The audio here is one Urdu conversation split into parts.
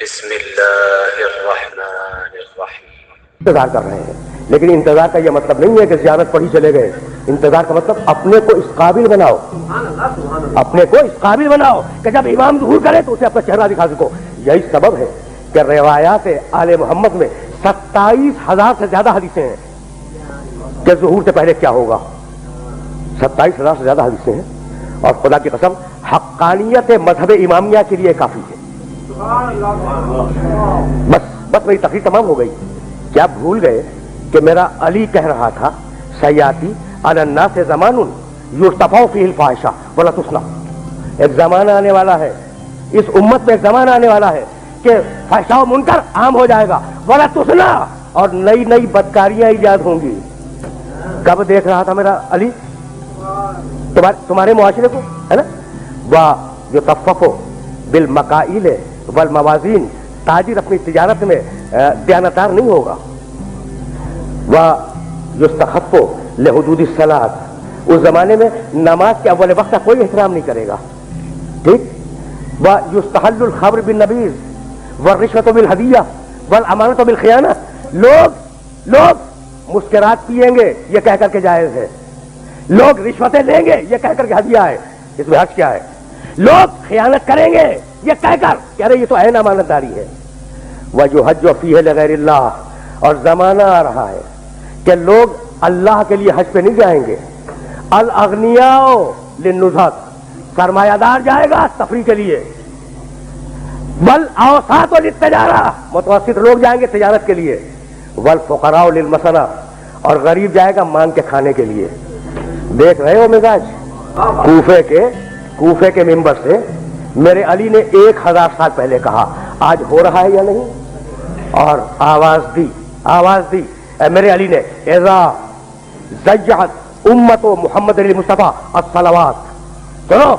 بسم اللہ الرحمن الرحیم۔ انتظار کر رہے ہیں، لیکن انتظار کا یہ مطلب نہیں ہے کہ زیارت پڑھی چلے گئے۔ انتظار کا مطلب اپنے کو اس قابل بناؤ، اپنے کو اس قابل بناؤ کہ جب امام ظہور کرے تو اسے اپنا چہرہ دکھا سکو۔ یہی سبب ہے کہ روایات آل محمد میں 27,000 سے زیادہ حدیثیں ہیں کہ ظہور سے پہلے کیا ہوگا۔ 27,000 سے زیادہ حدیثیں ہیں، اور خدا کی قسم حقانیت مذہب امامیہ کے لیے کافی ہے۔ بس میری تقریر تمام ہو گئی۔ کیا بھول گئے کہ میرا علی کہہ رہا تھا سیاتی علی الناس زمان یرتفع فیہ الفاحشہ ولا تسنى۔ ایک زمانہ آنے والا ہے، اس امت میں ایک زمانہ آنے والا ہے کہ فحشاء و منکر عام ہو جائے گا، ولا تسنى، اور نئی نئی بدکاریاں ایجاد ہوں گی۔ کب دیکھ رہا تھا میرا علی تمہارے معاشرے کو، ہے نا؟ وَيُطَفَّفُ بِالْمَكَائِلِ والموازین، تاجر اپنی تجارت میں دیانتدار نہیں ہوگا۔ وَيُسْتَخَفُّ لِحُدُودِ الصَّلَاةِ، اس زمانے میں نماز کے اول وقت کا کوئی احترام نہیں کرے گا، ٹھیک؟ وَيُسْتَحَلُّ الْخَمْرُ بِالنَّبِيذِ وَالرِّشْوَةُ بِالْهَدِيَّةِ وَالْأَمَانَةُ بِالْخِيَانَةِ۔ لوگ مسکرات پیئیں گے یہ کہہ کر کے جائز ہے، لوگ رشوتیں لیں گے یہ کہہ کر کے ہدیہ ہے، اس میں حرج کیا ہے؟ لوگ خیانت کریں گے یہ کہہ کر کہ ارے یہ تو عین امانت داری ہے۔ وَيُحَجُّ فِيهِ لِغَيْرِ اللَّهِ، اور زمانہ آ رہا ہے کہ لوگ اللہ کے لیے حج پہ نہیں جائیں گے۔ الاغنیاء للنزہۃ، سرمایہ دار جائے گا تفریح کے لیے۔ والاوساط للتجارہ، متوسط لوگ جائیں گے تجارت کے لیے۔ والفقراء للمسنہ، اور غریب جائے گا مانگ کے کھانے کے لیے۔ دیکھ رہے ہو مزاج؟ کوفے کے منبر سے میرے علی نے 1000 سال پہلے کہا، آج ہو رہا ہے یا نہیں؟ اور آواز دی میرے علی نے، اذا زیعت امت محمد علی مصطفیٰ الصلوات، سنو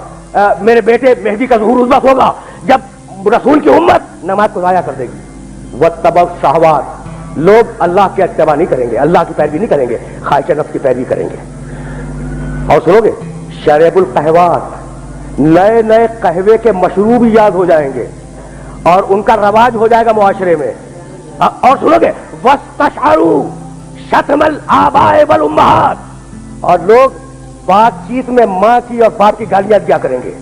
میرے بیٹے مہدی کا ظہور اس وقت ہوگا جب رسول کی امت نماز کو ضائع کر دے گی۔ واتبعوا الشہوات، لوگ اللہ کے اتباع نہیں کریں گے، اللہ کی پیروی نہیں کریں گے، خواہش نفس کی پیروی کریں گے۔ اور سنو گے شرب القہوات، نئے نئے قہوے کے مشروب یاد ہو جائیں گے اور ان کا رواج ہو جائے گا معاشرے میں۔ اور سنو گے واستشعروا شتم الآباء والامہات، اور لوگ بات چیت میں ماں کی اور باپ کی گالیاں دیا کریں گے۔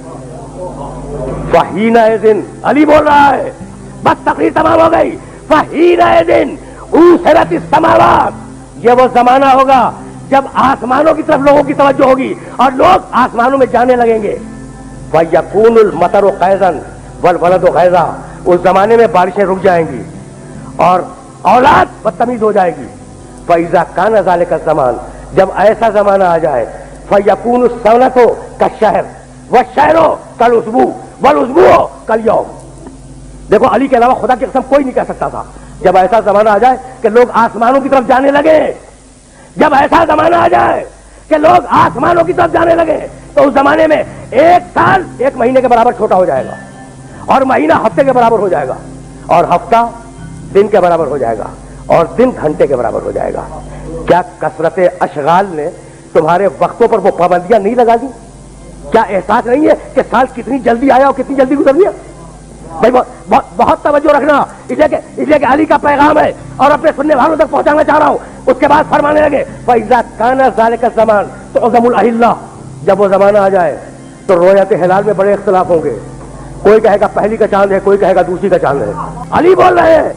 فحینئذ، علی بول رہا ہے، بس تقریر تمام ہو گئی۔ فحینئذ اُوثرت السماوات، یہ وہ زمانہ ہوگا جب آسمانوں کی طرف لوگوں کی توجہ ہوگی اور لوگ آسمانوں میں جانے لگیں گے۔ وَيَكُونُ الْمَطَرُ قَيْضًا وَالْوَلَدُ غَيْضًا، اس زمانے میں بارشیں رک جائیں گی اور اولاد بدتمیز ہو جائے گی۔ فَإِذَا كَانَ ذَلِكَ الزَّمَانُ، جب ایسا زمانہ آ جائے، فَيَكُونُ السَّنَةُ كَالشَّهْرِ وَالشَّهْرُ كَالْأُسْبُوعِ وَالْأُسْبُوعُ كَالْيَوْمِ۔ دیکھو علی کے علاوہ خدا کی قسم کوئی نہیں کہہ سکتا تھا جب ایسا زمانہ آ جائے کہ لوگ آسمانوں کی طرف جانے لگے، جب ایسا زمانہ آ جائے کہ لوگ آسمانوں کی طرف جانے لگے تو اس زمانے میں ایک سال 1 مہینے کے برابر چھوٹا ہو جائے گا، اور مہینہ ہفتے کے برابر ہو جائے گا، اور ہفتہ دن کے برابر ہو جائے گا، اور دن گھنٹے کے برابر ہو جائے گا۔ کیا کثرت اشغال نے تمہارے وقتوں پر وہ پابندیاں نہیں لگا دی؟ کیا احساس نہیں ہے کہ سال کتنی جلدی آیا اور کتنی جلدی گزر گیا؟ بھائی بہت توجہ رکھنا، اس لیے کہ علی کا پیغام ہے اور اپنے سننے والوں تک پہنچانا چاہ رہا ہوں۔ اس کے بعد فرمانے لگے فَإِذَا كَانَ ذَلِكَ الزَّمَانُ تُعْظَمُ الْأَهِلَّةُ، جب وہ زمانہ آ جائے تو رویت ہلال میں بڑے اختلاف ہوں گے، کوئی کہے گا پہلی کا چاند ہے، کوئی کہے گا دوسری کا چاند ہے۔ علی بول رہے ہیں،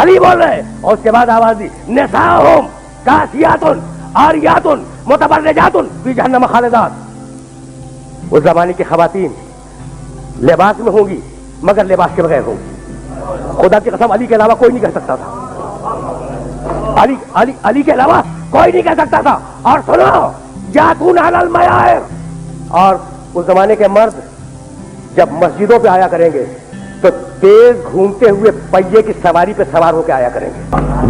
علی بول رہے ہیں، اور اس کے بعد آواز دی نساؤہم کاسیات عاریات متبرجات فی جہنم خالدات، اس زمانے کی خواتین لباس میں ہوں گی مگر لباس کے بغیر ہوں گی۔ خدا کی قسم علی کے علاوہ کوئی نہیں کہہ سکتا تھا، علی کے علاوہ کوئی نہیں کہہ سکتا تھا۔ اور سنو یاتون علی المیائر، اور اس زمانے کے مرد جب مسجدوں پہ آیا کریں گے تو تیز گھومتے ہوئے پہیے کی سواری پہ سوار ہو کے آیا کریں گے۔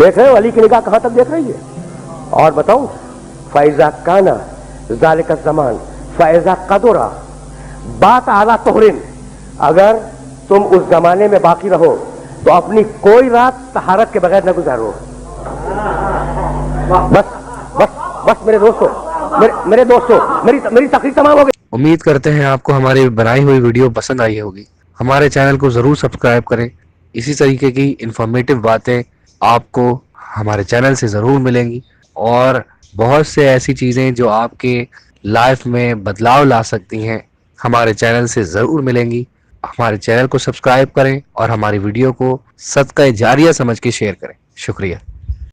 دیکھ رہے ہو علی کی نگاہ کہاں تک دیکھ رہی ہے؟ اور بتاؤں فَإِذَا كَانَ ذَلِكَ الزَّمَانُ فَإِذَا قَدُرَ بَاتَ عَلَىٰ طُهْرٍ، اگر تم اس زمانے میں باقی رہو تو اپنی کوئی رات طہارت کے بغیر نہ گزارو۔ بس میرے دوستو میری تقریر تمام ہو گئی۔ امید کرتے ہیں آپ کو ہماری بنائی ہوئی ویڈیو پسند آئی ہوگی۔ ہمارے چینل کو ضرور سبسکرائب کریں اسی طریقے کی انفارمیٹیو باتیں آپ کو ہمارے چینل سے ضرور ملیں گی، اور بہت سے ایسی چیزیں جو آپ کے لائف میں بدلاؤ لا سکتی ہیں ہمارے چینل سے ضرور ملیں گی۔ ہمارے چینل کو سبسکرائب کریں اور ہماری ویڈیو کو صدقہ جاریہ سمجھ کے شیئر کریں۔ شکریہ۔